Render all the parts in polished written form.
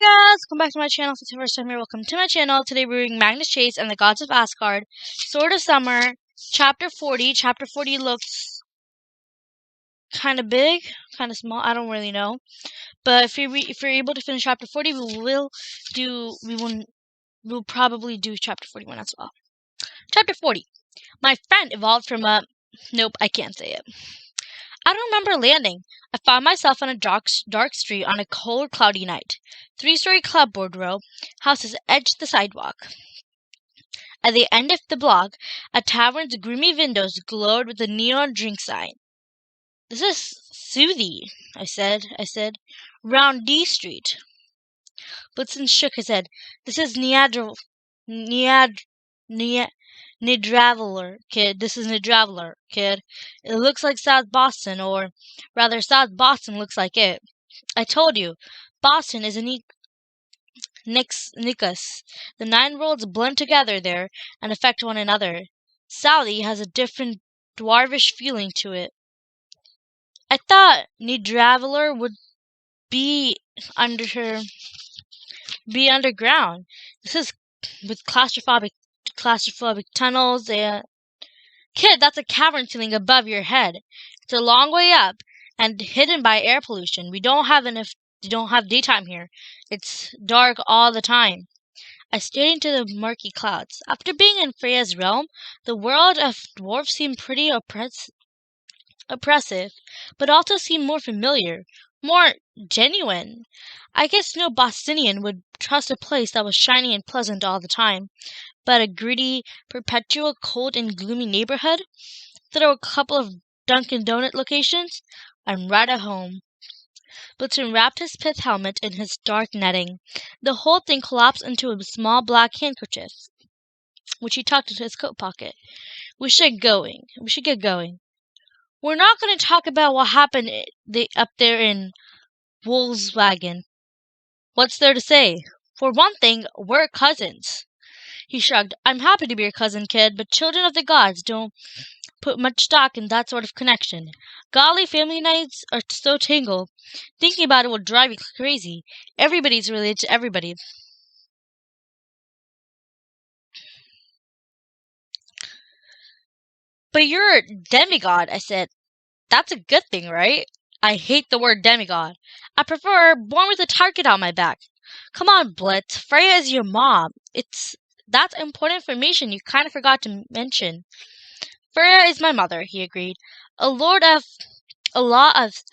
guys, welcome back to my channel. If it's your first time here, welcome to my channel. Today we're reading Magnus Chase and the Gods of Asgard, Sword of Summer, Chapter 40. Chapter 40 looks kind of big, kind of small. I don't really know, but if you're able to finish Chapter 40, we'll probably do Chapter 41 as well. Chapter 40. My friend evolved from a. Nope, I can't say it. I don't remember landing. I found myself on a dark street on a cold, cloudy night. 3-story clapboard row houses edged the sidewalk. At the end of the block, a tavern's grimy windows glowed with a neon drink sign. "This is Soothie," I said. "Round D Street." Blitzen shook his head. "This is Nidraveler, kid. This is Nidraveler, kid. It looks like South Boston, or rather, South Boston looks like it. I told you, Boston is a Nicus. The 9 worlds blend together there and affect one another. Sally has a different dwarvish feeling to it. I thought Nidraveler would be underground. This is with claustrophobic tunnels and... Kid, that's a cavern ceiling above your head. It's a long way up and hidden by air pollution. We don't have daytime here. It's dark all the time." I stared into the murky clouds. After being in Freya's realm, the world of dwarves seemed pretty oppressive, but also seemed more familiar, more genuine. I guess no Bostonian would trust a place that was shiny and pleasant all the time, but a gritty, perpetual, cold and gloomy neighborhood. Throw a couple of Dunkin' Donut locations, I'm right at home. Blitzen wrapped his pith helmet in his dark netting. The whole thing collapsed into a small black handkerchief, which he tucked into his coat pocket. We should get going. We're not going to talk about what happened up there in Volkswagen. What's there to say? For one thing, we're cousins." He shrugged. "I'm happy to be your cousin, kid, but children of the gods don't put much stock in that sort of connection. Golly, family nights are so tangled. Thinking about it will drive you crazy. Everybody's related to everybody." "But you're a demigod," I said. "That's a good thing, right?" "I hate the word demigod. I prefer born with a target on my back." "Come on, Blitz. Freya is your mom. That's important information you kind of forgot to mention." "Freya is my mother," he agreed. A lot of Svartalfs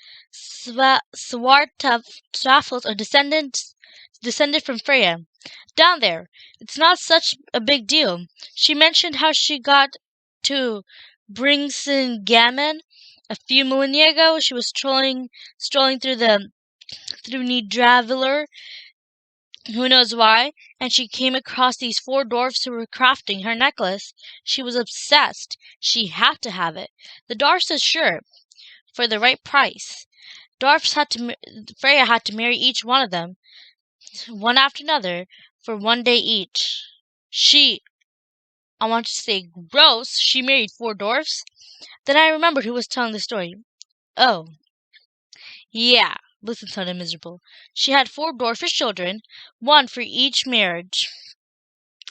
are descended from Freya. Down there. It's not such a big deal. She mentioned how she got to Bringsengame a few millennia ago. She was strolling through Nidraveler, who knows why, and she came across these 4 dwarfs who were crafting her necklace. She was obsessed. She had to have it. The dwarf said sure, for the right price. Freya had to marry each one of them, one after another, for 1 day each. I want to say gross, she married 4 dwarfs. Then I remembered who was telling the story. "Oh. Yeah," Blitzen sounded miserable. "She had 4 dwarfish children, 1 for each marriage."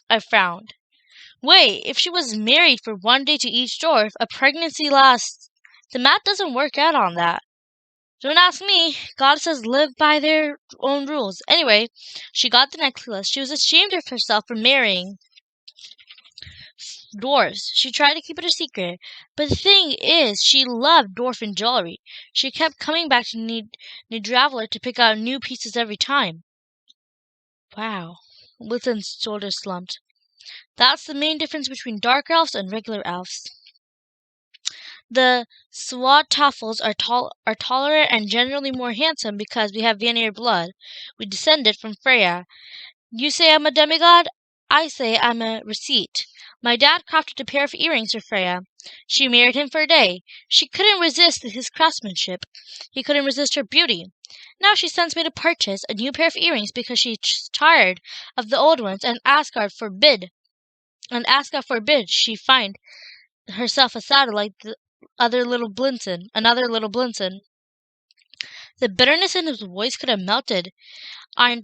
I frowned. "Wait, if she was married for 1 day to each dwarf, a pregnancy lasts... The math doesn't work out on that." "Don't ask me. Goddesses live by their own rules. Anyway, she got the necklace. She was ashamed of herself for marrying dwarves. She tried to keep it a secret, but the thing is, she loved dwarfen jewelry. She kept coming back to Nidraveler to pick out new pieces every time." Wow. Blitzen's shoulders slumped. "That's the main difference between dark elves and regular elves. The Svartalfs are taller and generally more handsome because we have Vanir blood. We descended from Freya. You say I'm a demigod? I say I'm a receipt. My dad crafted a pair of earrings for Freya. She married him for a day. She couldn't resist his craftsmanship. He couldn't resist her beauty. Now she sends me to purchase a new pair of earrings because she's tired of the old ones, and Asgard forbid she find herself a saddle like another little Blitzen. The bitterness in his voice could have melted iron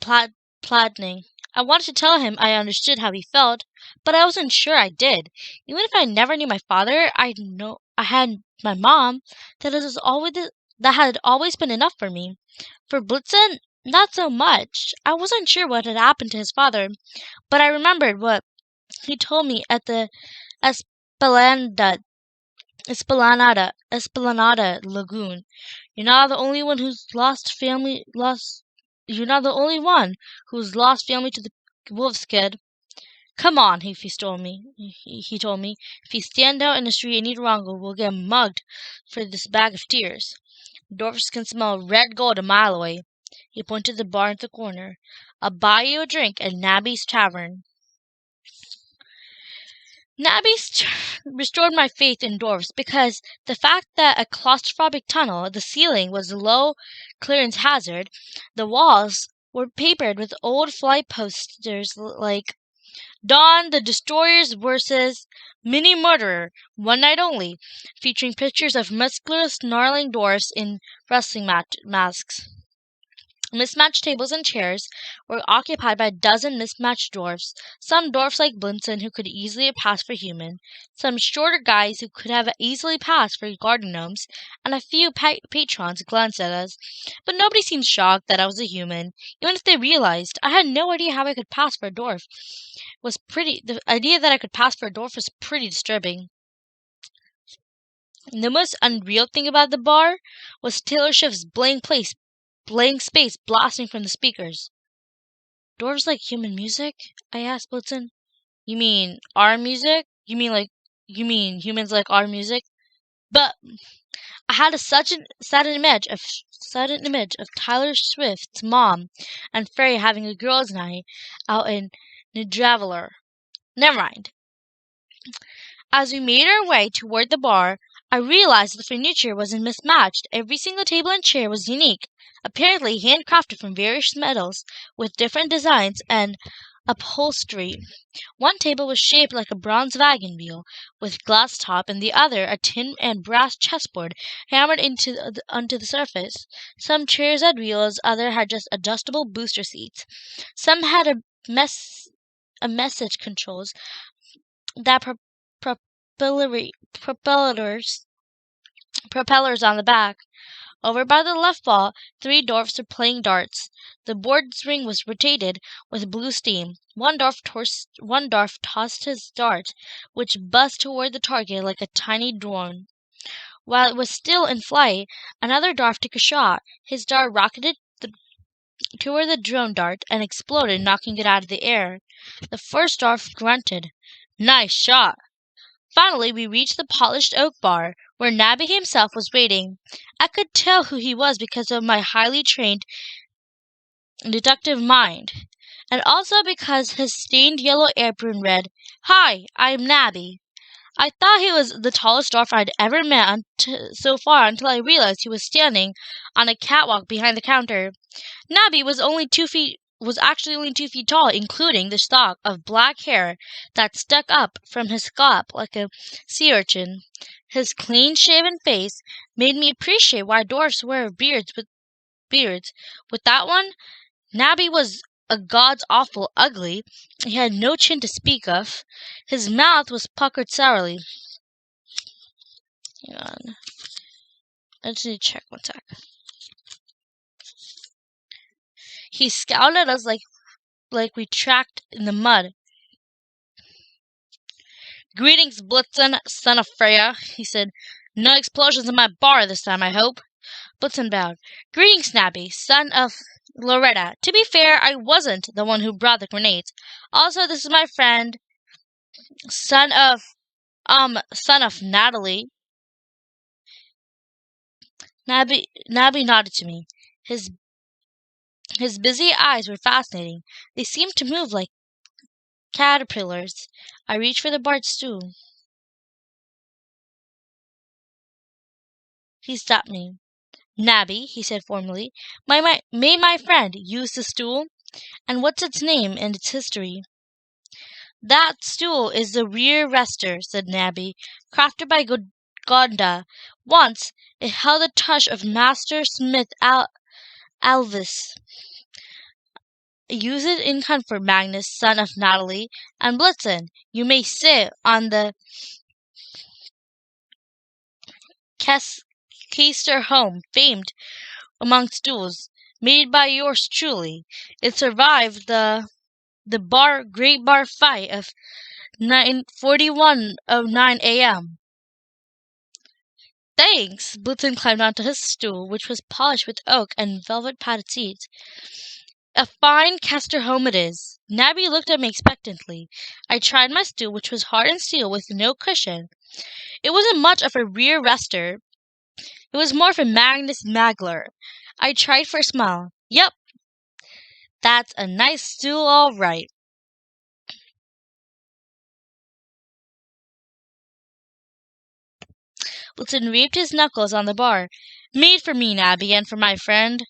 flattening. I wanted to tell him I understood how he felt, but I wasn't sure I did. Even if I never knew my father, I had my mom. That had always been enough for me. For Blitzen, not so much. I wasn't sure what had happened to his father, but I remembered what he told me at the Esplanada Esplanada Lagoon. You're not the only one who's lost family lost You're not the only one who's lost family to the wolves, kid. Come on, he told me. If you stand out in the street any longer, we'll get mugged for this bag of tears. Dwarfs can smell red gold a mile away. He pointed to the bar at the corner. I'll buy you a drink at Nabby's Tavern. Nabby's restored my faith in dwarfs because the fact that a claustrophobic tunnel, the ceiling was a low clearance hazard, the walls were papered with old flight posters like Dawn the Destroyers versus Mini Murderer, one night only, featuring pictures of muscular, snarling dwarfs in wrestling masks. Mismatched tables and chairs were occupied by a dozen mismatched dwarfs, some dwarfs like Blinson who could easily have passed for human, some shorter guys who could have easily passed for garden gnomes, and a few patrons glanced at us. But nobody seemed shocked that I was a human, even if they realized I had no idea how I could pass for a dwarf. The idea that I could pass for a dwarf was pretty disturbing. And the most unreal thing about the bar was Taylor Swift's blank space blasting from the speakers. Dwarves like human music? I asked Blitzen. You mean our music? You mean humans like our music? But I had a sudden image of Taylor Swift's mom and Frey having a girls' night out in Nidraveler. Never mind. As we made our way toward the bar, I realized the furniture wasn't mismatched. Every single table and chair was unique, apparently handcrafted from various metals with different designs and upholstery. One table was shaped like a bronze wagon wheel with glass top, and the other a tin and brass chessboard hammered onto the surface. Some chairs had wheels, others had just adjustable booster seats. Some had message controls that propellers on the back. Over by the left wall, 3 dwarfs were playing darts. The board's ring was rotated with blue steam. One dwarf tossed his dart, which buzzed toward the target like a tiny drone. While it was still in flight, another dwarf took a shot. His dart rocketed toward the drone dart and exploded, knocking it out of the air. The first dwarf grunted. Nice shot! Finally, we reached the polished oak bar, where Nabby himself was waiting. I could tell who he was because of my highly trained deductive mind, and also because his stained yellow apron read, Hi, I'm Nabby. I thought he was the tallest dwarf I'd ever met so far until I realized he was standing on a catwalk behind the counter. Nabby was actually only 2 feet tall, including the stalk of black hair that stuck up from his scalp like a sea urchin. His clean-shaven face made me appreciate why dwarfs wear beards. With that one, Nabby was a god's awful ugly. He had no chin to speak of. His mouth was puckered sourly. Hang on. I just need to check one sec. He scowled at us like we tracked in the mud. Greetings, Blitzen, son of Freya, he said. No explosions in my bar this time, I hope. Blitzen bowed. Greetings, Nabby, son of Loretta. To be fair, I wasn't the one who brought the grenades. Also, this is my friend, son of Natalie. Nabby nodded to me. His busy eyes were fascinating. They seemed to move like caterpillars. I reached for the bar stool. He stopped me. Nabby, he said formally, may my friend use the stool? And what's its name and its history? That stool is the rear rester, said Nabby, crafted by Gonda. Once it held the touch of Master Smith Alvis. Use it in comfort, Magnus, son of Natalie, and Blitzen. You may sit on the Keister home, famed among stools, made by yours truly. It survived the Great Bar Fight of 9:41:09 a.m. Thanks! Blitzen climbed onto his stool, which was polished with oak and velvet-padded seats. A fine Keister home it is. Nabby looked at me expectantly. I tried my stool, which was hardened steel with no cushion. It wasn't much of a rear rester. It was more of a Magnus Magler. I tried for a smile. Yep, that's a nice stool, all right. Blitzen rapped his knuckles on the bar. Made for me, Nabby, and for my friend.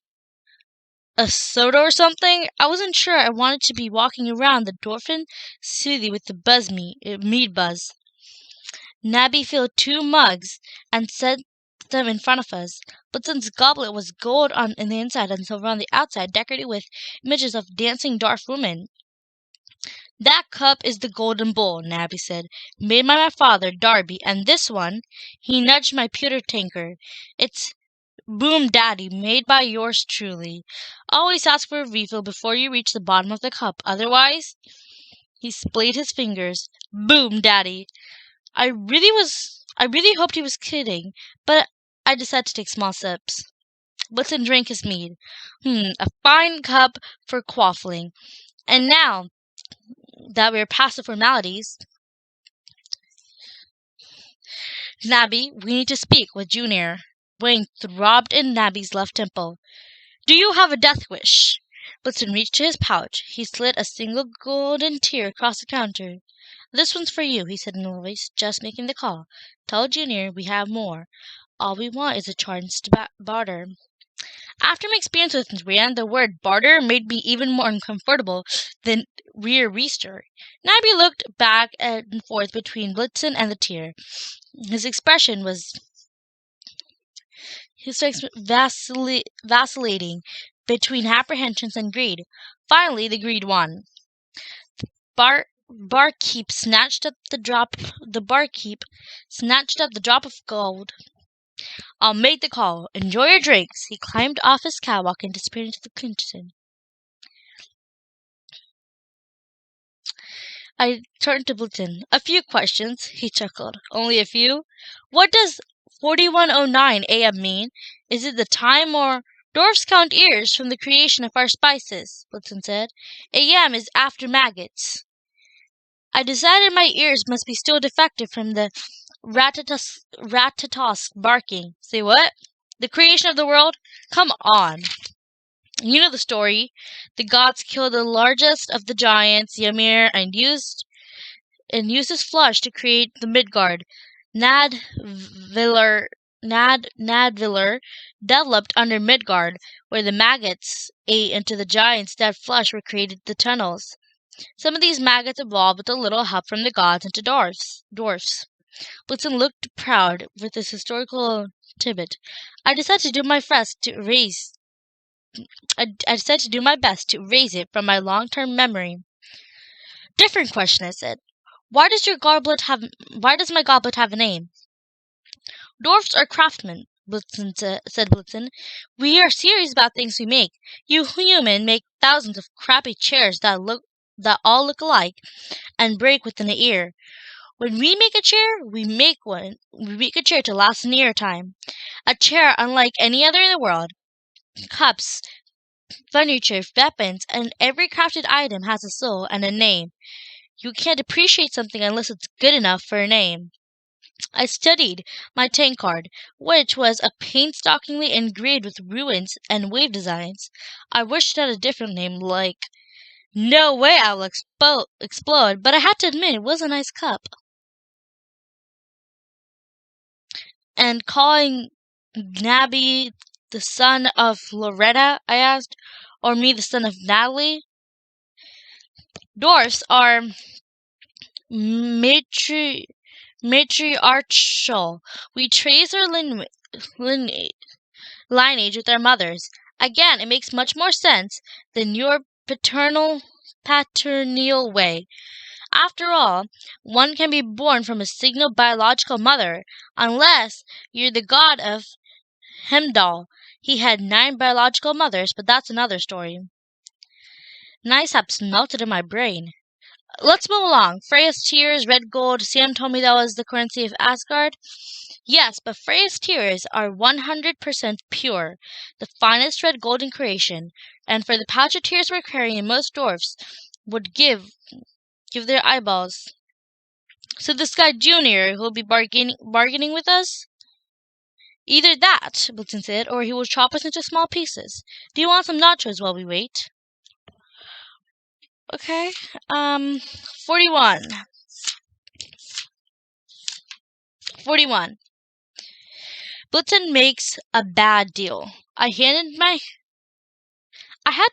A soda or something? I wasn't sure I wanted to be walking around the Dorfin Smoothie with the mead buzz. Nabby filled 2 mugs and set them in front of us. Blitzen's goblet was gold on the inside and silver on the outside, decorated with images of dancing dwarf women. That cup is the Golden Bowl, Nabby said, made by my father, Darby, and this one, he nudged my pewter tankard. It's Boom Daddy, made by yours truly. Always ask for a refill before you reach the bottom of the cup, otherwise... He splayed his fingers. Boom Daddy. I really hoped he was kidding, but I decided to take small sips. Blitzen drank his mead. A fine cup for quaffling. And now that we're past the formalities, Nabby, we need to speak with Junior. Wayne throbbed in Nabby's left temple. Do you have a death wish? Blitzen reached to his pouch. He slid a single golden tear across the counter. This one's for you, he said in a voice, just making the call. Tell Junior we have more. All we want is a chance to barter. After my experience with Rand, the word barter made me even more uncomfortable than rear rester. Nabby looked back and forth between Blitzen and the tear. His expression was vacillating between apprehension and greed. Finally, the greed won. Barkeep snatched up the drop of gold. I'll make the call. Enjoy your drinks. He climbed off his catwalk and disappeared into the kitchen. I turned to Blitzen. A few questions, he chuckled. Only a few? What does 41:09 a.m. mean? Is it the time or... Dwarfs count years from the creation of our spices, Blitzen said. A.m. is after maggots. I decided my ears must be still defective from the ratatosk barking. Say what? The creation of the world? Come on. You know the story. The gods killed the largest of the giants, Ymir, and used his flesh to create the Midgard. Nadviller developed under Midgard, where the maggots ate into the giant's dead flesh were created the tunnels. Some of these maggots evolved with a little help from the gods into dwarfs. Blitzen looked proud with his historical tidbit. I decided to do my best to erase it from my long-term memory. Different question, I said. Why does my goblet have a name? Dwarfs are craftsmen, said Blitzen. We are serious about things we make. You human make thousands of crappy chairs that all look alike and break within an ear. When we make a chair, we make a chair to last an ear time. A chair unlike any other in the world. Cups, furniture, weapons, and every crafted item has a soul and a name. You can't appreciate something unless it's good enough for a name. I studied my tankard, which was painstakingly engraved with runes and wave designs. I wished it had a different name, like... No way I will explode, but I had to admit it was a nice cup. And calling Nabby the son of Loretta, I asked, or me the son of Natalie? Dwarfs are matriarchal. We trace our lineage with our mothers. Again, it makes much more sense than your paternal way. After all, one can be born from a single biological mother, unless you're the god of Heimdall. He had 9 biological mothers, but that's another story. Niceps melted in my brain. Let's move along. Freya's tears, red gold. Sam told me that was the currency of Asgard. Yes, but Freya's tears are 100% pure, the finest red gold in creation. And for the pouch of tears we're carrying, most dwarfs would give their eyeballs. So this guy Junior, who'll be bargaining with us? Either that, Blitzen said, or he will chop us into small pieces. Do you want some nachos while we wait? Okay. 41. 41. Blitzen makes a bad deal. I had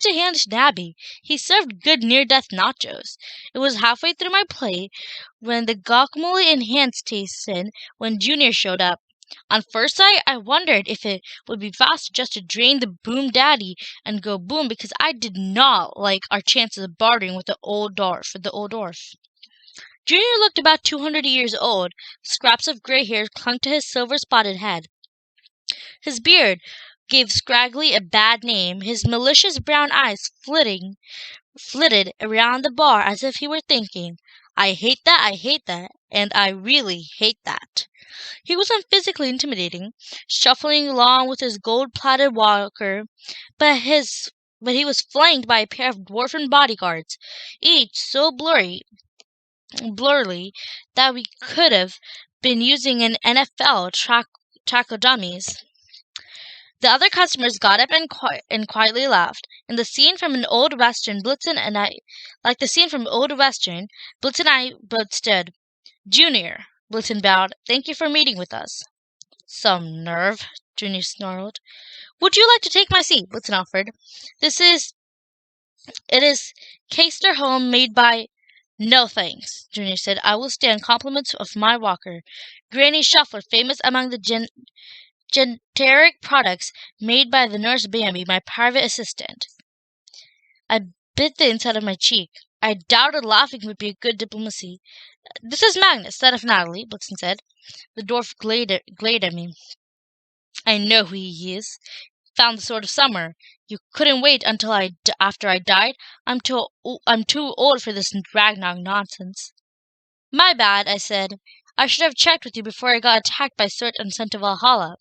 to hand it to Nabby. He served good near-death nachos. It was halfway through my plate when the guacamole enhanced taste in when Junior showed up. On first sight, I wondered if it would be faster just to drain the boom daddy and go boom, because I did not like our chances of bartering with the old dwarf. Junior looked about 200 years old. Scraps of gray hair clung to his silver-spotted head. His beard gave Scraggly a bad name. His malicious brown eyes flitted around the bar as if he were thinking, I hate that, and I really hate that. He wasn't physically intimidating, shuffling along with his gold-plated walker, but he was flanked by a pair of dwarfen bodyguards, each so blurry that we could have been using an NFL trachodummies. The other customers got up and quietly laughed. In the scene from an old western, Blitzen and I both stood. Junior, Blitzen bowed. Thank you for meeting with us. Some nerve, Junior snarled. Would you like to take my seat? Blitzen offered. It is Caster made by... No thanks, Junior said. I will stand compliments of my walker. Granny Shuffler, famous among the generic products made by the nurse Bambi, my private assistant. I bit the inside of my cheek. I doubted laughing would be a good diplomacy. This is Magnus, son of Natalie, Blitzen said. The dwarf glared at me. I know who he is. Found the Sword of Summer. You couldn't wait until after I died. I'm too old for this Ragnarok nonsense. My bad, I said. I should have checked with you before I got attacked by Surt and sent to Valhalla.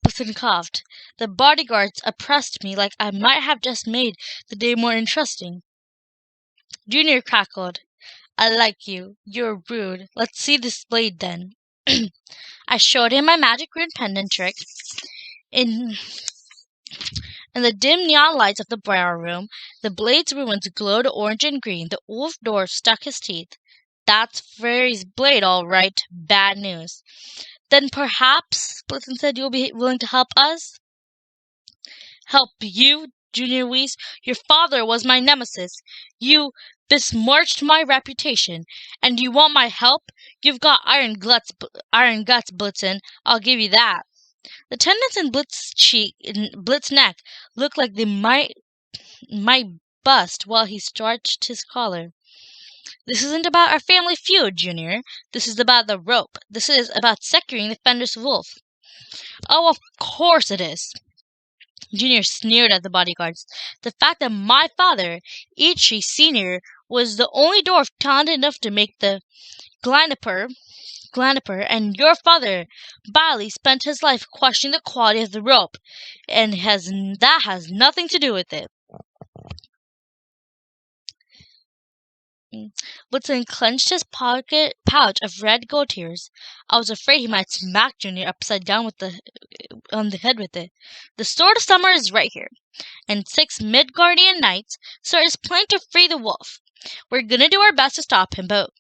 Blitzen coughed. The bodyguards oppressed me like I might have just made the day more interesting. Junior cackled. I like you. You're rude. Let's see this blade, then. I showed him my magic rune pendant trick. In the dim neon lights of the bar room, the blade's runes glowed orange and green. The wolf dwarf stuck his teeth. That's Frey's blade, all right. Bad news. Then perhaps, Blitzen said, you'll be willing to help us? Help you? Junior wheezed. Your father was my nemesis. You besmirched my reputation. And you want my help? You've got iron guts, Blitzen. I'll give you that. The tendons in Blitz's neck looked like they might bust while he stretched his collar. This isn't about our family feud, Junior. This is about the rope. This is about securing the Fenris wolf. Oh, of course it is. Junior sneered at the bodyguards. The fact that my father, Eitri Sr., was the only dwarf talented enough to make the Glaniper, and your father, Bali, spent his life questioning the quality of the rope, and that has nothing to do with it. Blitzen clenched his pouch of red gold tears. I was afraid he might smack Junior upside down on the head with it. The Sword of Summer is right here, and 6 Midgardian knights, so it's planning to free the wolf. We're gonna do our best to stop him, but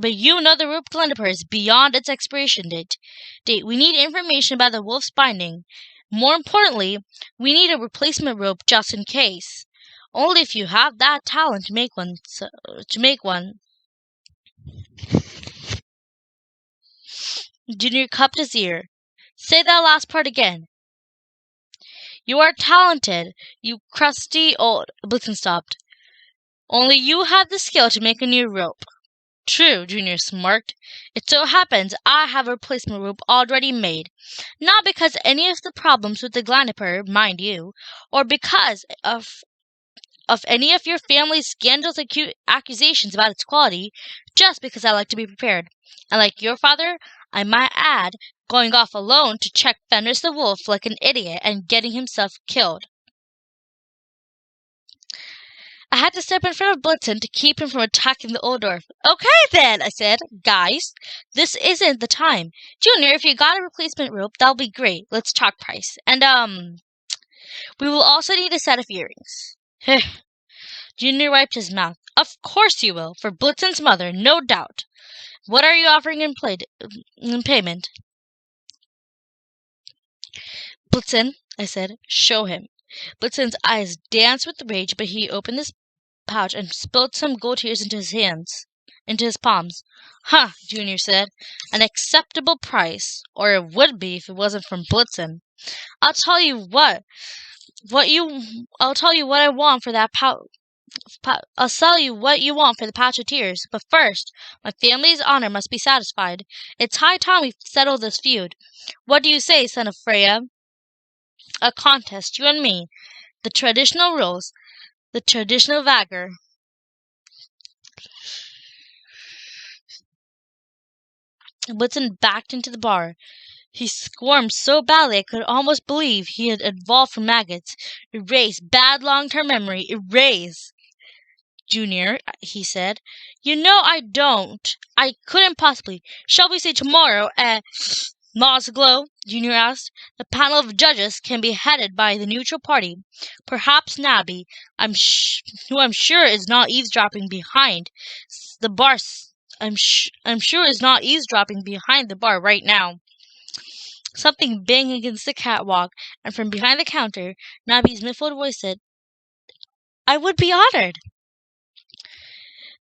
you know the rope Glaniper is beyond its expiration date. We need information about the wolf's binding. More importantly, we need a replacement rope just in case. Only if you have that talent to make one. Junior cupped his ear. Say that last part again. You are talented, you crusty old... Blitzen stopped. Only you have the skill to make a new rope. True, Junior smirked. It so happens I have a replacement rope already made. Not because any of the problems with the Glandiper, mind you, or because of any of your family's scandalous accusations about its quality, just because I like to be prepared. And like your father, I might add, going off alone to check Fenris the Wolf like an idiot and getting himself killed. I had to step in front of Blitzen to keep him from attacking the old dwarf. Okay then, I said. Guys, this isn't the time. Junior, if you got a replacement rope, that'll be great. Let's talk price. And, we will also need a set of earrings. Junior wiped his mouth. Of course you will, for Blitzen's mother, no doubt. What are you offering in payment? Blitzen, I said, show him. Blitzen's eyes danced with rage, but he opened his pouch and spilled some gold tears into his palms. Huh, Junior said. An acceptable price, or it would be if it wasn't from Blitzen. I'll tell you what I want for that I'll sell you what you want for the pouch of tears, but first, my family's honor must be satisfied. It's high time we settle this feud. What do you say, son of Freya? A contest, you and me. The traditional rules. The traditional Vagr. Blitzen backed into the bar. He squirmed so badly I could almost believe he had evolved from maggots. Erase bad long-term memory. Erase. Junior, he said. You know I don't. I couldn't possibly. Shall we say tomorrow at Mossglow? Junior asked. The panel of judges can be headed by the neutral party. Perhaps Nabby, who I'm sure is not eavesdropping behind the bar. I'm sure is not eavesdropping behind the bar right now. Something banged against the catwalk, and from behind the counter, Nabby's muffled voice said, I would be honored.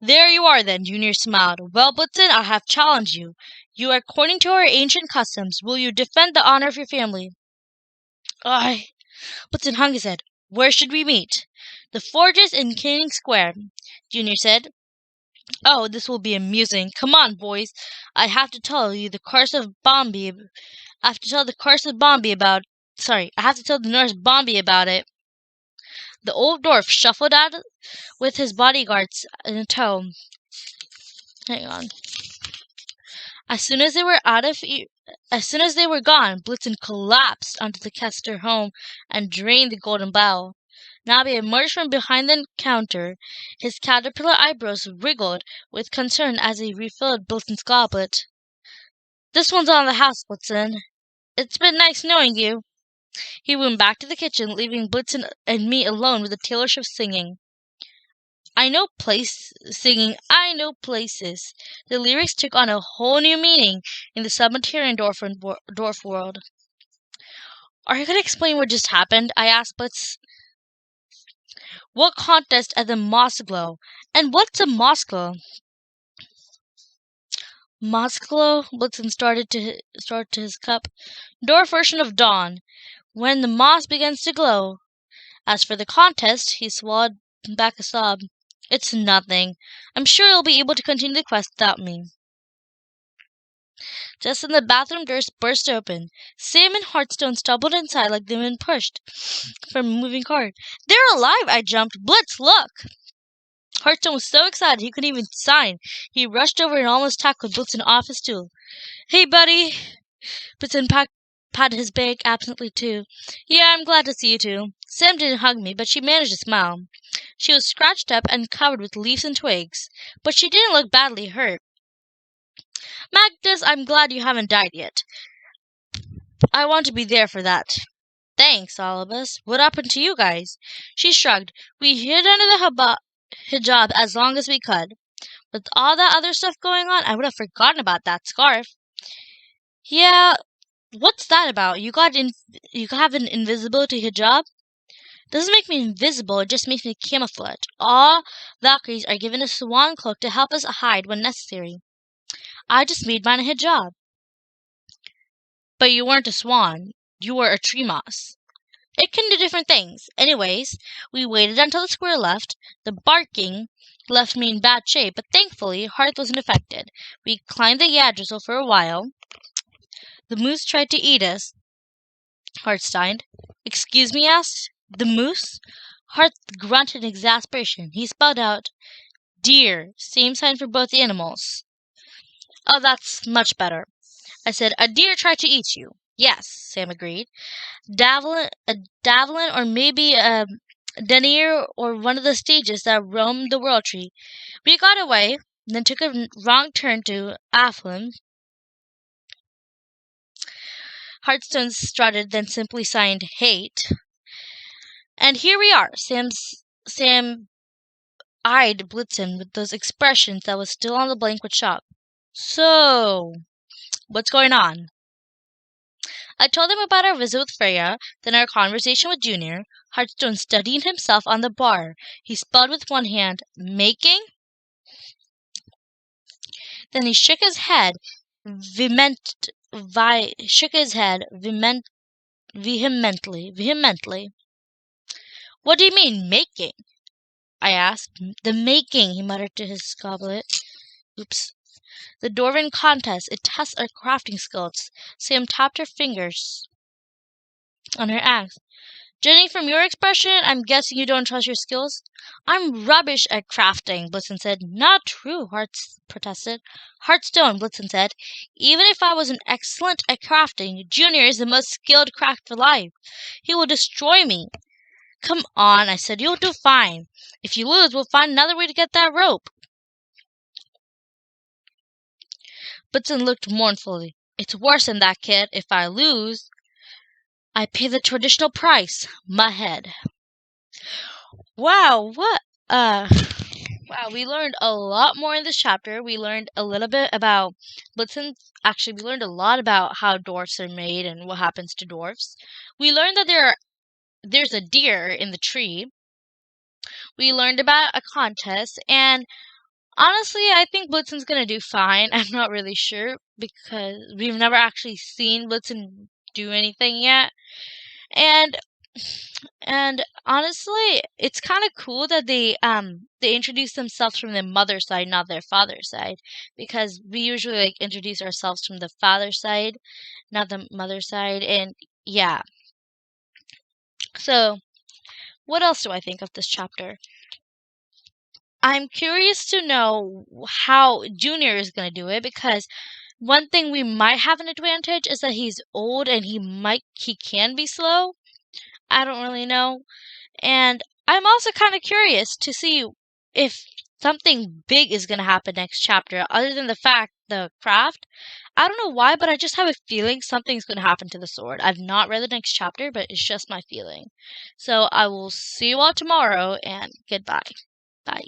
There you are, then, Junior smiled. Well, Blitzen, I have challenged you. You are according to our ancient customs. Will you defend the honor of your family? Blitzen hung his head. Where should we meet? The forges in King Square, Junior said. Oh, this will be amusing. Come on, boys. I have to tell the curse of Bombi about... Sorry, I have to tell the nurse Bombi about it. The old dwarf shuffled out with his bodyguards in tow. Hang on. As soon as they were gone, Blitzen collapsed onto the Kester home and drained the golden bowl. Nabby emerged from behind the counter. His caterpillar eyebrows wriggled with concern as he refilled Blitzen's goblet. This one's on the house, Blitzen. It's been nice knowing you. He went back to the kitchen, leaving Blitzen and me alone with the tailorship singing. I know places. The lyrics took on a whole new meaning in the subterranean dwarf world. Are you going to explain what just happened? I asked Blitz. What contest at the Mossglow? And what's a Mossglow? Mossglow? Blitzen started to his cup. Dwarf version of dawn. When the moss begins to glow. As for the contest, he swallowed back a sob. It's nothing. I'm sure you'll be able to continue the quest without me. Just then the bathroom doors burst open. Sam and Hearthstone stumbled inside like they'd been pushed from a moving cart. They're alive! I jumped. Blitz, look! Hearthstone was so excited he couldn't even sign. He rushed over and almost tackled Blitzen off his stool. Hey, buddy! Blitzen patted his bag absently, too. Yeah, I'm glad to see you, too. Sam didn't hug me, but she managed to smile. She was scratched up and covered with leaves and twigs, but she didn't look badly hurt. Magnus, I'm glad you haven't died yet. I want to be there for that. Thanks, all of us. What happened to you guys? She shrugged. We hid under the hijab as long as we could. With all that other stuff going on, I would have forgotten about that scarf. Yeah, what's that about? You have an invisibility hijab? Doesn't make me invisible, it just makes me camouflage. All Valkyries are given a swan cloak to help us hide when necessary. I just made mine a hijab. But you weren't a swan. You were a tree moss. It can do different things. Anyways, we waited until the squirrel left. The barking left me in bad shape, but thankfully, Hearth wasn't affected. We climbed the Yggdrasil for a while. The moose tried to eat us. Hearth sighed. Excuse me, asked the moose. Hearth grunted in exasperation. He spelled out, deer. Same sign for both animals. Oh, that's much better. I said, a deer tried to eat you. Yes, Sam agreed. A Davalin, or maybe a Denier, or one of the stages that roamed the World Tree. We got away, then took a wrong turn to Athlin. Hearthstone strutted, then simply signed hate. And here we are. Sam eyed Blitzen with those expressions that was still on the blank with shock. So, what's going on? I told him about our visit with Freya, then our conversation with Junior. Hearthstone studying himself on the bar. He spelled with one hand, making. Then he shook his head vehemently. What do you mean, making? I asked. The making, he muttered to his goblet. Oops. The Dwarven contest. It tests our crafting skills. Sam tapped her fingers on her axe. Jenny, from your expression, I'm guessing you don't trust your skills? I'm rubbish at crafting, Blitzen said. Not true, Hearts protested. Hearthstone, Blitzen said. Even if I was an excellent at crafting, Junior is the most skilled craft alive. He will destroy me. Come on, I said. You'll do fine. If you lose, we'll find another way to get that rope. Blitzen looked mournfully. It's worse than that, kid. If I lose, I pay the traditional price, my head. Wow, wow, we learned a lot more in this chapter. We learned a little bit about Blitzen. Actually, we learned a lot about how dwarfs are made and what happens to dwarfs. We learned that there's a deer in the tree. We learned about a contest, and honestly, I think Blitzen's gonna do fine. I'm not really sure because we've never actually seen Blitzen do anything yet. And honestly, it's kind of cool that they introduce themselves from their mother's side, not their father's side, because we usually like introduce ourselves from the father's side, not the mother's side, and yeah. So, what else do I think of this chapter? I'm curious to know how Junior is going to do it, because one thing we might have an advantage is that he's old and he can be slow. I don't really know. And I'm also kind of curious to see if something big is going to happen next chapter, other than the craft. I don't know why, but I just have a feeling something's going to happen to the sword. I've not read the next chapter, but it's just my feeling. So I will see you all tomorrow, and goodbye. Bye.